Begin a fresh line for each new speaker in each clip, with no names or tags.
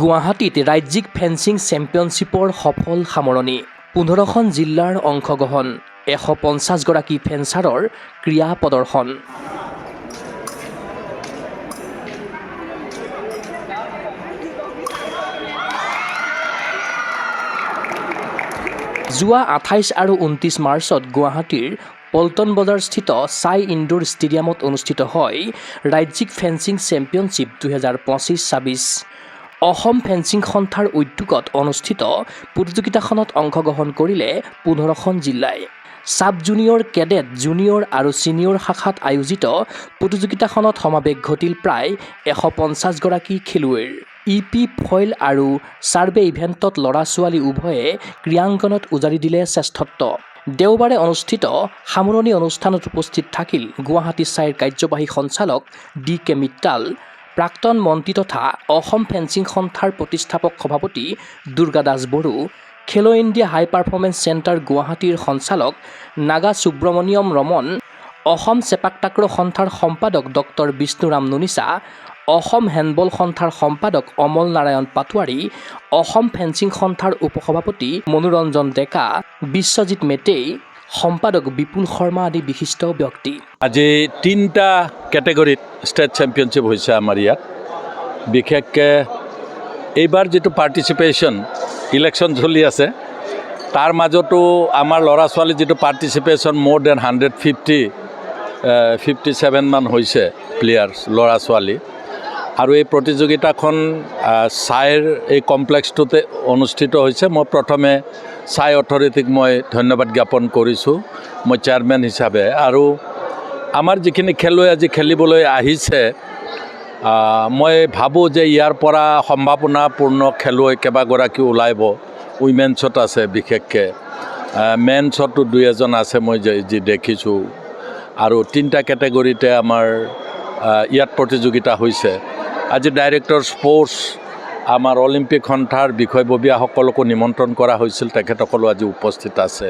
গুৱাহাটীত ৰাজ্যিক ফেন্সিং চেম্পিয়নশ্বিপৰ সফল সামৰণি ১৫খন জিলাৰ অংশগ্ৰহণ ১৫০ গৰাকী ফেন্সাৰৰ ক্ৰীড়া প্ৰদৰ্শন। যোৱা ২৮ আৰু ২৯ মাৰ্চত গুৱাহাটীৰ পল্টন বজাৰস্থিত ছাই ইনডোৰ ষ্টেডিয়ামত অনুষ্ঠিত হয় ৰাজ্যিক ফেন্সিং চেম্পিয়নশ্বিপ ২০২৫-২৬। অসম ফেন্সিং সন্থাৰ উদ্যোগত অনুষ্ঠিত প্ৰতিযোগিতাখনত অংশগ্ৰহণ কৰিলে ১৫খন জিলাই। ছাব জুনিয়ৰ, কেডেট, জুনিয়ৰ আৰু ছিনিয়ৰ শাখাত আয়োজিত প্ৰতিযোগিতাখনত সমাৱেশ ঘটিল প্ৰায় ১৫০ গৰাকী খেলুৱৈৰ। EP ফইল আৰু ছাৰ্ভে ইভেণ্টত ল'ৰা-ছোৱালী উভয়ে ক্ৰীড়াংগনত উজাৰি দিলে শ্ৰেষ্ঠত্ব। দেওবাৰে অনুষ্ঠিত সামৰণি অনুষ্ঠানত উপস্থিত থাকিল গুৱাহাটী ছাইৰ কাৰ্যবাহী সঞ্চালক DK মিট্টাল, প্ৰাক্তন মন্ত্ৰী তথা অসম ফেন্সিং সন্থাৰ প্ৰতিষ্ঠাপক সভাপতি দুৰ্গা দাস বড়ো, খেলো ইণ্ডিয়া হাই পাৰফৰ্মেন্স চেণ্টাৰ গুৱাহাটীৰ সঞ্চালক নাগা সুব্ৰমণিয়ম ৰমন, অসম চেপাক টাক্ৰ সন্থাৰ সম্পাদক ডক্টৰ বিষ্ণুৰাম নুনিছা, অসম হেণ্ডবল সন্থাৰ সম্পাদক অমল নাৰায়ণ পাটোৱাৰী, অসম ফেন্সিং সন্থাৰ উপসভাপতি মনোৰঞ্জন ডেকা, বিশ্বজিৎ মেটেই, সম্পাদক বিপুল শৰ্মা আদি বিশিষ্ট ব্যক্তি।
আজি ৩টা কেটেগৰীত ষ্টেট চেম্পিয়নশ্বিপ হৈছে আমাৰ ইয়াত। বিশেষকৈ এইবাৰ যিটো পাৰ্টিচিপেশ্যন ইলেকশ্যন চলি আছে তাৰ মাজতো আমাৰ ল'ৰা ছোৱালী যিটো পাৰ্টিচিপেশ্যন মোৰ দেন 157 মান হৈছে প্লেয়াৰ্ছ ল'ৰা ছোৱালী। আৰু এই প্ৰতিযোগিতাখন ছাইৰ এই কমপ্লেক্সটোতে অনুষ্ঠিত হৈছে। মই প্ৰথমে ছাই অথৰিটিক মই ধন্যবাদ জ্ঞাপন কৰিছোঁ মই চেয়াৰমেন হিচাপে। আৰু আমাৰ যিখিনি খেলুৱৈ আজি খেলিবলৈ আহিছে মই ভাবোঁ যে ইয়াৰ পৰা সম্ভাৱনাপূৰ্ণ খেলুৱৈ কেইবাগৰাকী ওলাব। উইমেন্সত আছে, বিশেষকৈ মেন্সতো ২-এজন আছে মই যি দেখিছোঁ। আৰু ৩টা কেটেগৰীতে আমাৰ ইয়াত প্ৰতিযোগিতা হৈছে। আজি ডাইৰেক্টৰ স্পৰ্টছ আমাৰ অলিম্পিক সন্থাৰ বিষয়ববীয়াসকলকো নিমন্ত্ৰণ কৰা হৈছিল, তেখেতসকলো আজি উপস্থিত আছে।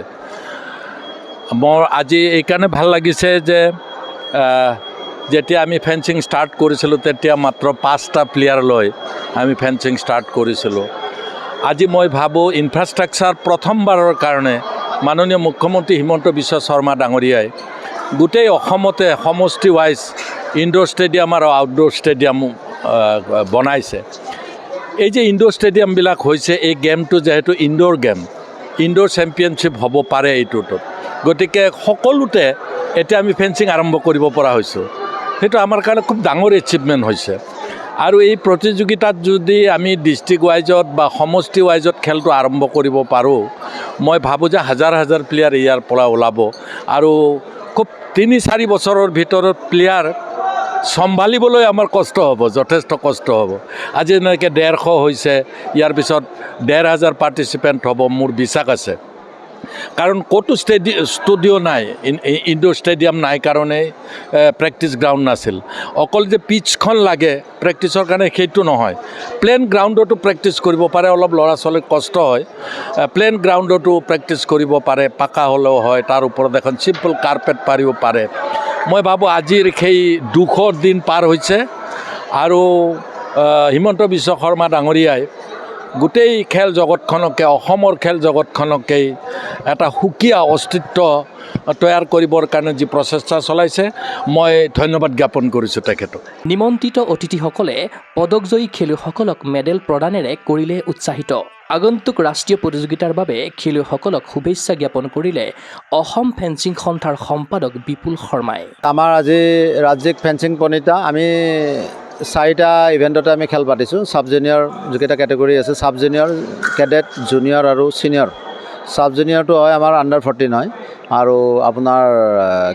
মোৰ আজি এইকাৰণে ভাল লাগিছে যে যেতিয়া আমি ফেন্সিং ষ্টাৰ্ট কৰিছিলোঁ তেতিয়া মাত্ৰ 5টা প্লেয়াৰ লৈ আমি ফেন্সিং ষ্টাৰ্ট কৰিছিলোঁ। আজি মই ভাবোঁ ইনফ্ৰাষ্ট্ৰাকচাৰ প্ৰথমবাৰৰ কাৰণে মাননীয় মুখ্যমন্ত্ৰী হিমন্ত বিশ্ব শৰ্মা ডাঙৰীয়াই গোটেই অসমতে সমষ্টি ৱাইজ ইনডোৰ ষ্টেডিয়াম আৰু আউটডোৰ ষ্টেডিয়াম বনাইছে। এই যে ইনডোৰ ষ্টেডিয়ামবিলাক হৈছে, এই গেমটো যিহেতু ইনডোৰ গেম, ইনডোৰ চেম্পিয়নশ্বিপ হ'ব পাৰে এইটোত। গতিকে সকলোতে এতিয়া আমি ফেন্সিং আৰম্ভ কৰিব পৰা হৈছোঁ। সেইটো আমাৰ কাৰণে খুব ডাঙৰ এচিভমেণ্ট হৈছে। আৰু এই প্ৰতিযোগিতাত যদি আমি ডিষ্ট্ৰিক্ট ৱাইজত বা সমষ্টি ৱাইজত খেলটো আৰম্ভ কৰিব পাৰোঁ, মই ভাবোঁ যে হাজাৰ হাজাৰ প্লেয়াৰ ইয়াৰ পৰা ওলাব। আৰু খুব ৩-৪ বছৰৰ ভিতৰত প্লেয়াৰ চম্ভালিবলৈ আমাৰ কষ্ট হ'ব, যথেষ্ট কষ্ট হ'ব। আজি এনেকৈ ১৫০ হৈছে, ইয়াৰ পিছত ১৫০০ পাৰ্টিচিপেণ্ট হ'ব মোৰ বিশ্বাস আছে। কাৰণ ক'তো ষ্টুডিঅ' নাই, ইনডোৰ ষ্টেডিয়াম নাই কাৰণেই প্ৰেক্টিছ গ্ৰাউণ্ড নাছিল। অকল যে পিটছখন লাগে প্ৰেক্টিছৰ কাৰণে সেইটো নহয়, প্লেন গ্ৰাউণ্ডতো প্ৰেক্টিছ কৰিব পাৰে। অলপ ল'ৰা ছোৱালীৰ কষ্ট হয়, প্লেন গ্ৰাউণ্ডতো প্ৰেক্টিছ কৰিব পাৰে, পাকা হ'লেও হয়, তাৰ ওপৰত এখন চিম্পল কাৰ্পেট পাৰিব পাৰে। মই ভাবোঁ আজিৰ সেই ২০০ দিন পাৰ হৈছে আৰু হিমন্ত বিশ্ব শৰ্মা ডাঙৰীয়াই গোটেই খেল জগতখনকে, অসমৰ খেল জগতখনকেই এটা সুকীয়া অস্তিত্ব তৈয়াৰ কৰিবৰ কাৰণে যি প্ৰচেষ্টা চলাইছে, মই ধন্যবাদ জ্ঞাপন কৰিছোঁ তেখেতক।
নিমন্ত্ৰিত অতিথিসকলে পদকজয়ী খেলুৱৈসকলক মেডেল প্ৰদানেৰে কৰিলে উৎসাহিত। আগন্তুক ৰাষ্ট্ৰীয় প্ৰতিযোগিতাৰ বাবে খেলুৱৈসকলক শুভেচ্ছা জ্ঞাপন কৰিলে অসম ফেন্সিং সন্থাৰ সম্পাদক বিপুল শৰ্মাই।
আমাৰ আজি ৰাজ্যিক ফেন্সিং প্ৰণীতা আমি 4টা ইভেণ্টতে আমি খেল পাতিছোঁ। ছাব জুনিয়ৰ যিকেইটা কেটেগৰী আছে, ছাব জুনিয়ৰ, কেডেট, জুনিয়ৰ আৰু ছিনিয়ৰ। ছাব জুনিয়ৰটো হয় আমাৰ আণ্ডাৰ-14 হয়, আৰু আপোনাৰ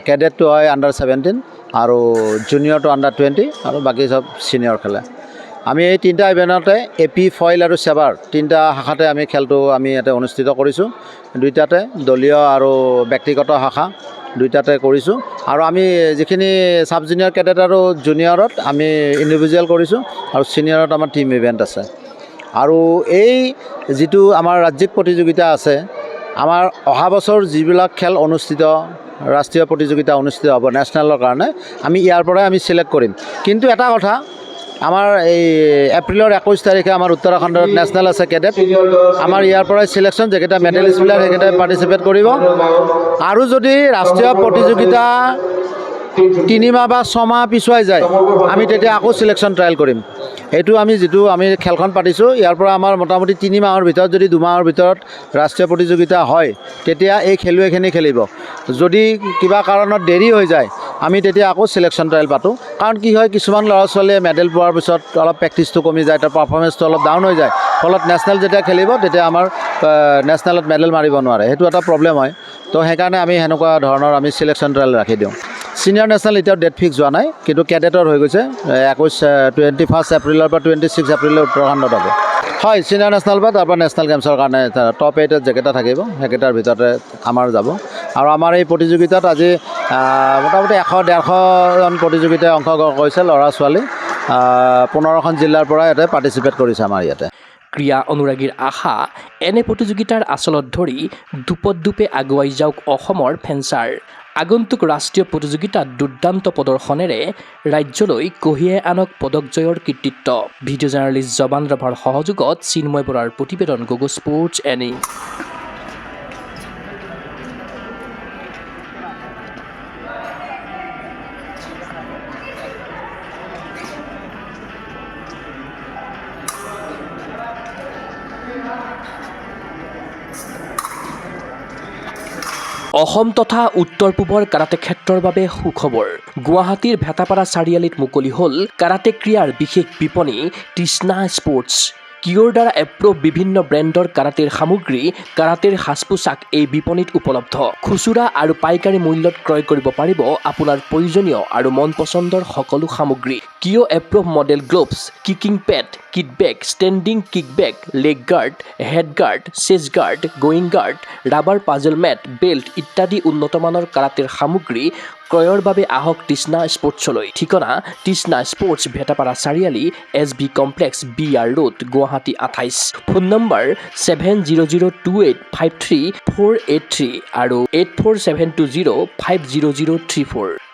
কেডেটটো হয় আণ্ডাৰ-17, আৰু জুনিয়ৰটো আণ্ডাৰ-20, আৰু বাকী চব ছিনিয়ৰ খেলে। আমি এই 3টা ইভেণ্টতে EP ফইল আৰু চেবাৰ 3টা শাখাতে আমি খেলটো আমি ইয়াতে অনুষ্ঠিত কৰিছোঁ। 2টাতে দলীয় আৰু ব্যক্তিগত শাখা 2টাতে কৰিছোঁ। আৰু আমি যিখিনি ছাব জুনিয়ৰ, কেডেট আৰু জুনিয়ৰত আমি ইণ্ডিভিজুৱেল কৰিছোঁ, আৰু ছিনিয়ৰত আমাৰ টিম ইভেণ্ট আছে। আৰু এই যিটো আমাৰ ৰাজ্যিক প্ৰতিযোগিতা আছে, আমাৰ অহা বছৰ যিবিলাক খেল অনুষ্ঠিত, ৰাষ্ট্ৰীয় প্ৰতিযোগিতা অনুষ্ঠিত হ'ব নেশ্যনেলৰ কাৰণে, আমি ইয়াৰ পৰাই আমি চিলেক্ট কৰিম। কিন্তু এটা কথা, আমাৰ এই এপ্ৰিলৰ 21 তাৰিখে আমাৰ উত্তৰাখণ্ডত নেশ্যনেল আছে কেডেট। আমাৰ ইয়াৰ পৰাই চিলেকশ্যন যিকেইটা মেডেলিষ্ট প্লেয়াৰ সেইকেইটাই পাৰ্টিচিপেট কৰিব। আৰু যদি ৰাষ্ট্ৰীয় প্ৰতিযোগিতা 3 মাহ বা 6 মাহ পিছুৱাই যায়, আমি তেতিয়া আকৌ চিলেকশ্যন ট্ৰায়েল কৰিম। এইটো আমি খেলখন পাতিছোঁ, ইয়াৰ পৰা আমাৰ মোটামুটি 3 মাহৰ ভিতৰত যদি 2 মাহৰ ভিতৰত ৰাষ্ট্ৰীয় প্ৰতিযোগিতা হয়, তেতিয়া এই খেলুৱৈখিনি খেলিব। যদি কিবা কাৰণত দেৰি হৈ যায়, আমি তেতিয়া আকৌ চিলেকশ্যন ট্ৰায়েল পাতোঁ। কাৰণ কি হয়, কিছুমান ল'ৰা ছোৱালীয়ে মেডেল পোৱাৰ পিছত অলপ প্ৰেক্টিচটো কমি যায়, তাৰ পাৰফৰ্মেঞ্চটো অলপ ডাউন হৈ যায়। ফলত নেশ্যনেল যেতিয়া খেলিব, তেতিয়া আমাৰ নেশ্যনেলত মেডেল মাৰিব নোৱাৰে, সেইটো এটা প্ৰব্লেম হয়। তো সেইকাৰণে আমি সেনেকুৱা ধৰণৰ আমি চিলেকশ্যন ট্ৰায়েল ৰাখি দিওঁ। ছিনিয়ৰ নেশ্যনেল এতিয়াও ডেট ফিক্স হোৱা নাই, কিন্তু কেডেটৰ হৈ গৈছে। 21 এপ্ৰিলৰ পৰা 26 এপ্ৰিলৰ উত্তৰাখণ্ডত হ'ব। হয়, ছিনিয়ৰ নেশ্যনেল বা তাৰপৰা নেশ্যনেল গেমছৰ কাৰণে টপ 8ত যেকেইটা থাকিব সেইকেইটাৰ ভিতৰতে আমাৰ যাব। আৰু আমাৰ এই প্ৰতিযোগিতাত আজি মোটামুটি 100-150জন প্ৰতিযোগিতাই অংশগ্ৰহণ কৰিছে, ল'ৰা ছোৱালী 15খন জিলাৰ পৰা ইয়াতে পাৰ্টিচিপেট কৰিছে আমাৰ ইয়াতে।
ক্ৰীড়া অনুৰাগীৰ আশা, এনে প্ৰতিযোগিতাৰ আচলত ধৰি দুপে আগুৱাই যাওক অসমৰ ফেন্সাৰ। আগন্তুক ৰাষ্ট্ৰীয় প্ৰতিযোগিতাত দুৰ্দান্ত প্ৰদৰ্শনেৰে ৰাজ্যলৈ কঢ়িয়াই আনক পদক জয়ৰ কৃতিত্ব। ভিডিঅ' জাৰ্নেলিষ্ট জবান ৰাভাৰ সহযোগত চিন্ময় বৰাৰ প্ৰতিবেদন, গগো স্পৰ্টছ এনি। অসম তথা উত্তৰ পূবৰ কাৰাটে ক্ষেত্ৰৰ বাবে সুখবৰ। গুৱাহাটীৰ ভেটাপাৰা চাৰিআলিত মুকলি হ'ল কাৰাটে ক্ৰীড়াৰ বিশেষ বিপণী তৃষ্ণা স্পৰ্টছ। কিয়ৰ দ্বাৰা এপ্ৰুভ বিভিন্ন ব্ৰেণ্ডৰ কাৰাটেৰ সামগ্ৰী, কাৰাটেৰ সাজ পোছাক এই বিপণীত উপলব্ধ। খুচুৰা আৰু পাইকাৰী মূল্যত ক্ৰয় কৰিব পাৰিব আপোনাৰ প্ৰয়োজনীয় আৰু মন পচন্দৰ সকলো সামগ্ৰী। কিয় approve model gloves, kicking pad, kit bag, standing kick bag, leg guard, head guard, chest guard, groin guard, rubber puzzle mat, belt ইত্যাদি উন্নতমানৰ কাৰাটেৰ সামগ্ৰী ক্ৰয়ৰ বাবে আহক তৃষ্ণা স্পৰ্টছলৈ। ঠিকনা তৃষ্ণা স্পৰ্টছ, ভেটাপাৰা চাৰিআলি, SB complex, BR road, Guwahati 28। Phone number 7002853483 আৰু 84720500034।